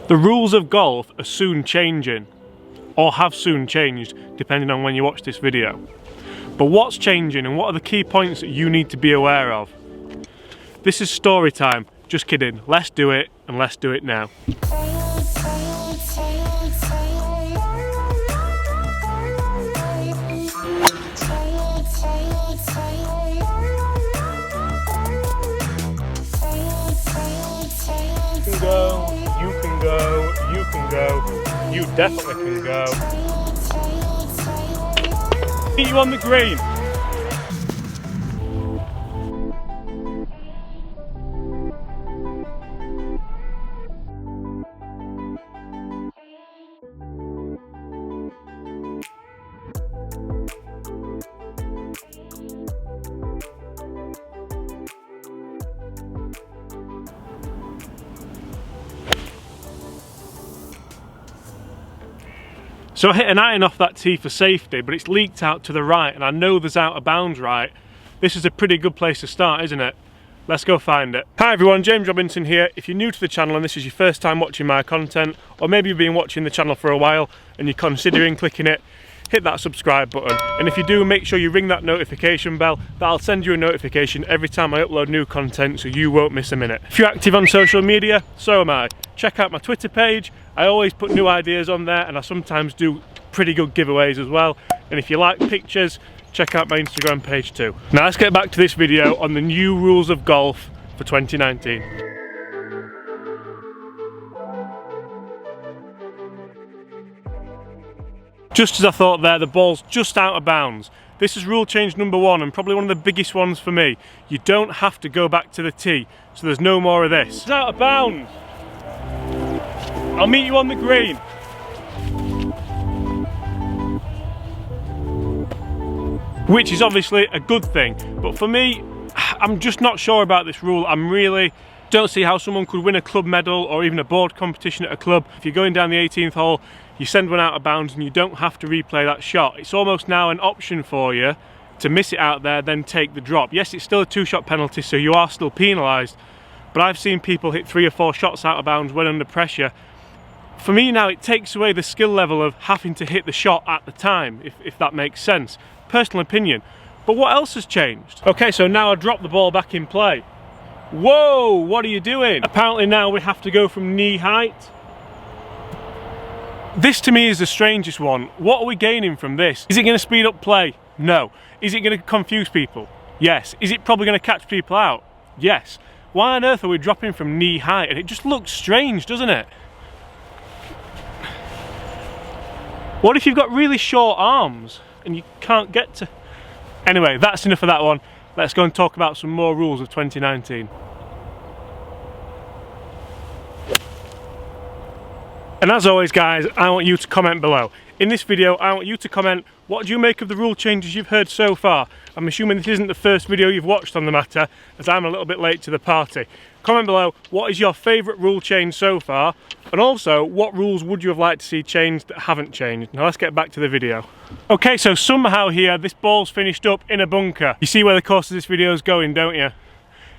The rules of golf are soon changing, or have soon changed, depending on when you watch this video. But what's changing and what are the key points that you need to be aware of? This is story time. Just kidding. Let's do it, and let's do it now. You can go, you can go, you definitely can go. Meet you on the green. So I hit an iron off that tee for safety, but it's leaked out to the right, and I know there's out of bounds right. This is a pretty good place to start, isn't it? Let's go find it. Hi everyone, James Robinson here. If you're new to the channel and this is your first time watching my content, or maybe you've been watching the channel for a while and you're considering clicking it, hit that subscribe button. And if you do, make sure you ring that notification bell. That'll send you a notification every time I upload new content, so you won't miss a minute. If you're active on social media, so am I. Check out my Twitter page. I always put new ideas on there, and I sometimes do pretty good giveaways as well. And if you like pictures, check out my Instagram page too. Now let's get back to this video on the new rules of golf for 2019. Just as I thought there, the ball's just out of bounds. This is rule change number 1, and probably one of the biggest ones for me. You don't have to go back to the tee, so there's no more of this. It's out of bounds. I'll meet you on the green. Which is obviously a good thing, but for me, I'm just not sure about this rule. Don't see how someone could win a club medal or even a board competition at a club. If you're going down the 18th hole, you send one out of bounds and you don't have to replay that shot. It's almost now an option for you to miss it out there, then take the drop. Yes, it's still a 2-shot penalty, so you are still penalised, but I've seen people hit 3 or 4 shots out of bounds when under pressure. For me now, it takes away the skill level of having to hit the shot at the time, if that makes sense. Personal opinion. But what else has changed? Okay, so now I drop the ball back in play. Whoa, what are you doing? Apparently now we have to go from knee height. This to me is the strangest one. What are we gaining from this? Is it going to speed up play? No. Is it going to confuse people? Yes. Is it probably going to catch people out? Yes. Why on earth are we dropping from knee height? And it just looks strange, doesn't it? What if you've got really short arms and you can't get to... Anyway, that's enough of that one. Let's go and talk about some more rules of 2019. And as always guys, I want you to comment below. In this video, I want you to comment, what do you make of the rule changes you've heard so far? I'm assuming this isn't the first video you've watched on the matter, as I'm a little bit late to the party. Comment below, what is your favourite rule change so far? And also, what rules would you have liked to see changed that haven't changed? Now let's get back to the video. Okay, so somehow here, this ball's finished up in a bunker. You see where the course of this video is going, don't you?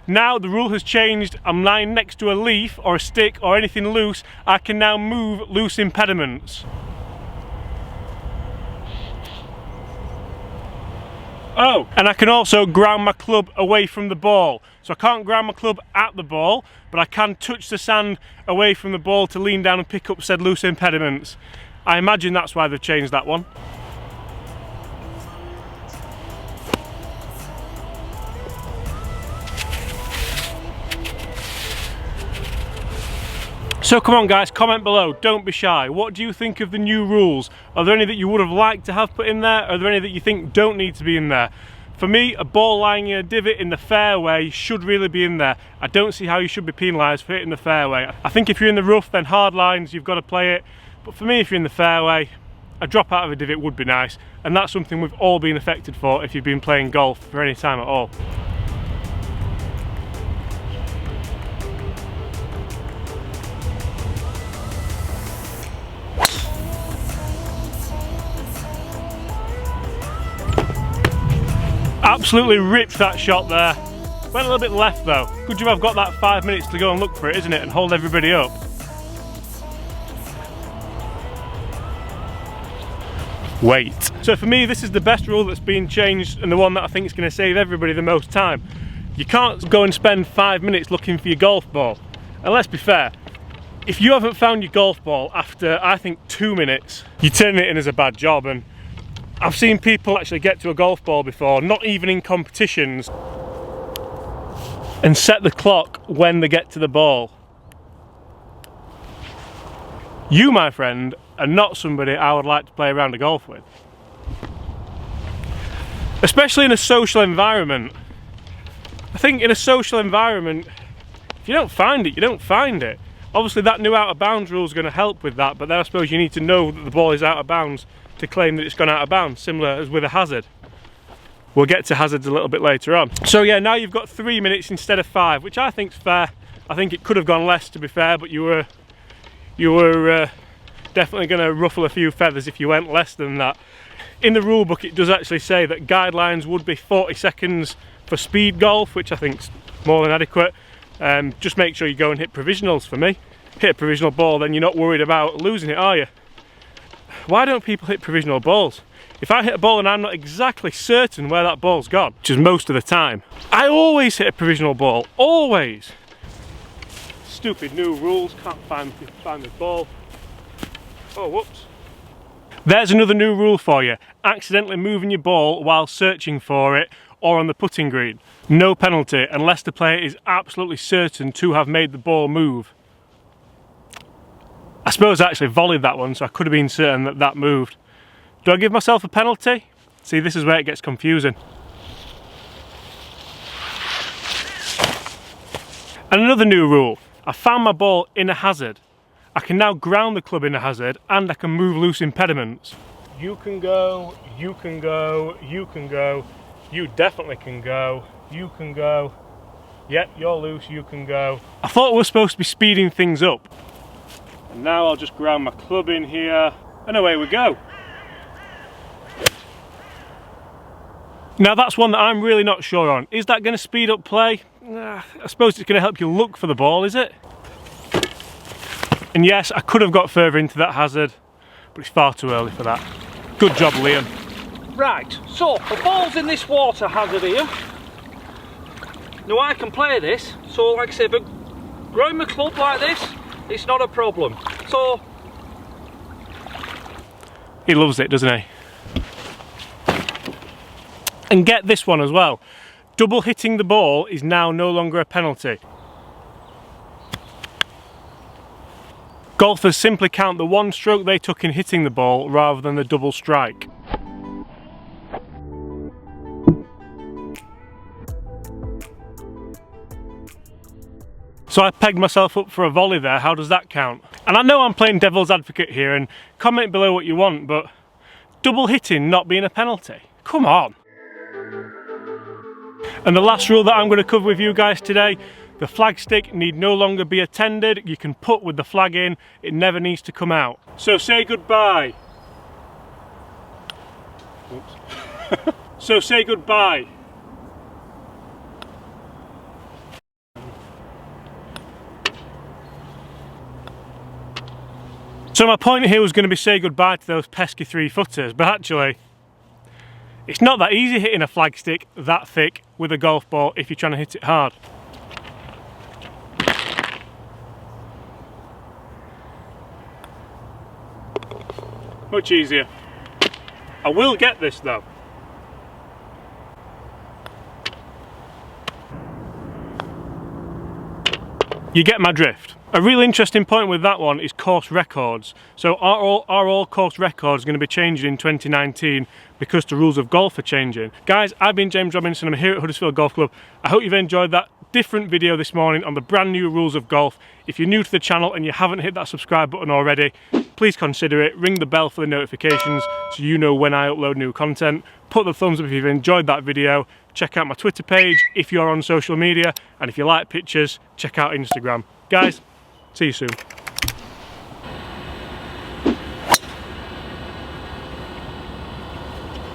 Now the rule has changed. I'm lying next to a leaf or a stick or anything loose. I can now move loose impediments. Oh, and I can also ground my club away from the ball. So I can't ground my club at the ball, but I can touch the sand away from the ball to lean down and pick up said loose impediments. I imagine that's why they've changed that one. So come on guys, comment below, don't be shy. What do you think of the new rules? Are there any that you would have liked to have put in there? Are there any that you think don't need to be in there? For me, a ball lying in a divot in the fairway should really be in there. I don't see how you should be penalised for hitting the fairway. I think if you're in the rough, then hard lines, you've got to play it. But for me, if you're in the fairway, a drop out of a divot would be nice. And that's something we've all been affected for if you've been playing golf for any time at all. Absolutely ripped that shot there. Went a little bit left though. Good job I've got that 5 minutes to go and look for it, isn't it? And hold everybody up. Wait. So for me, this is the best rule that's been changed and the one that I think is going to save everybody the most time. You can't go and spend 5 minutes looking for your golf ball. And let's be fair, if you haven't found your golf ball after, I think, 2 minutes, you're turning it in as a bad job. And I've seen people actually get to a golf ball before, not even in competitions, and set the clock when they get to the ball. You, my friend, are not somebody I would like to play around a golf with. Especially in a social environment. I think in a social environment, if you don't find it, you don't find it. Obviously that new out of bounds rule is going to help with that, but then I suppose you need to know that the ball is out of bounds to claim that it's gone out of bounds, similar as with a hazard. We'll get to hazards a little bit later on. So yeah, now you've got 3 minutes instead of 5, which I think's fair. I think it could have gone less, to be fair, but you were definitely going to ruffle a few feathers if you went less than that. In the rule book it does actually say that guidelines would be 40 seconds for speed golf, which I think's more than adequate. Just make sure you go and hit provisionals for me. Hit a provisional ball, then you're not worried about losing it, are you? Why don't people hit provisional balls? If I hit a ball and I'm not exactly certain where that ball's gone, which is most of the time, I always hit a provisional ball, always. Stupid new rules, can't find the ball. Oh, whoops. There's another new rule for you. Accidentally moving your ball while searching for it or on the putting green. No penalty unless the player is absolutely certain to have made the ball move. I suppose I actually volleyed that one, so I could have been certain that that moved. Do I give myself a penalty? See, this is where it gets confusing. And another new rule. I found my ball in a hazard. I can now ground the club in a hazard and I can move loose impediments. You can go, you can go, you can go, you definitely can go, you can go. Yep, you're loose, you can go. I thought we were supposed to be speeding things up. And now I'll just ground my club in here and away we go. Now that's one that I'm really not sure on. Is that going to speed up play? I suppose it's going to help you look for the ball, is it? And yes, I could have got further into that hazard, but it's far too early for that. Good job, Liam. Right, so the ball's in this water hazard here. Now I can play this, so like I say, but growing my club like this, it's not a problem. So... He loves it, doesn't he? And get this one as well. Double hitting the ball is now no longer a penalty. Golfers simply count the one stroke they took in hitting the ball rather than the double strike. So I pegged myself up for a volley there. How does that count? And I know I'm playing devil's advocate here, and comment below what you want, but double hitting not being a penalty? Come on. And the last rule that I'm going to cover with you guys today, the flagstick need no longer be attended. You can put with the flag in, it never needs to come out. So say goodbye. Oops. So say goodbye. So my point here was going to be say goodbye to those pesky 3-footers, but actually it's not that easy hitting a flagstick that thick with a golf ball if you're trying to hit it hard. Much easier. I will get this though. You get my drift. A really interesting point with that one is course records. So are all course records going to be changing in 2019 because the rules of golf are changing? Guys, I've been James Robinson, I'm here at Huddersfield Golf Club. I hope you've enjoyed that different video this morning on the brand new rules of golf. If you're new to the channel and you haven't hit that subscribe button already, please consider it. Ring the bell for the notifications so you know when I upload new content. Put the thumbs up if you've enjoyed that video. Check out my Twitter page if you're on social media, and if you like pictures, check out Instagram. Guys, see you soon.